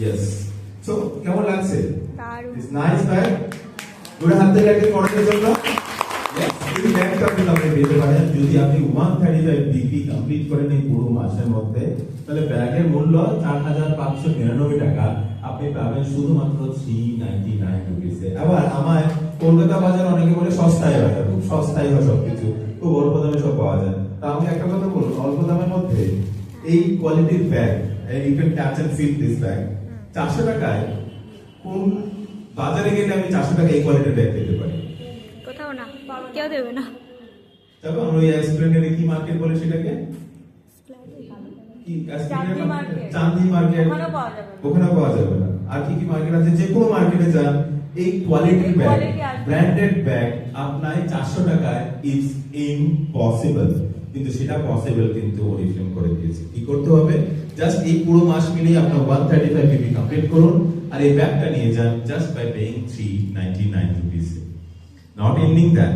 Yes. So কেমন লাগছে? দারুণ। It's nice bag. দুটো হাত থেকে একটা করার জন্য এই ব্যাগটা আপনি পেতে পারেন যদি আপনি 135 ডিগ্রি কমপ্লিট করেন এই পুরো মাসের মধ্যে, তাহলে ব্যাগের মূল্য 4599 টাকা আপনি পাবেন শুধুমাত্র 399 রুপিসে। আবার আমার কলকাতা বাজার অনেকে বলে সস্তায় হয়, খুব সস্তায় হয় সবকিছু, খুব অল্প দামে সব পাওয়া যায়। তা আমি একটা কথা বলবো, অল্প দামের মধ্যে এই কোয়ালিটির bag, you can catch and feel this bag 400 টাকায় কোন বাজারে গেলে আমি 400 টাকা এই কোয়ালিটির ব্যাগ পেতে পারি? কোথাও না, কেউ দেবে না। তবে আমরা ওই এক্সপ্লেনেরে কি মার্কেট বলে সেটাকে, কি চাঁদনি মার্কেট। চাঁদনি মার্কেট, ওখানেও পাওয়া যাবে না। ওখানেও পাওয়া যাবে না। আর কি কি মার্কেট আছে, যে কোনো মার্কেটে যান এই কোয়ালিটির ব্যাগ, quality আসবে। ব্র্যান্ডেড ব্যাগ আপনার 400 টাকায় ইটস ইম্পসিবল, কিন্তু সেটা পসিবল কিন্তু ওরিফ্লেম করে দিয়েছে। কি করতে হবে, জাস্ট এই পুরো মাস মিলিয়ে আপনার 135 পিপি কমপ্লিট করুন আর এই ব্যাগটা নিয়ে যান just by paying 399 rupees. Not ending that,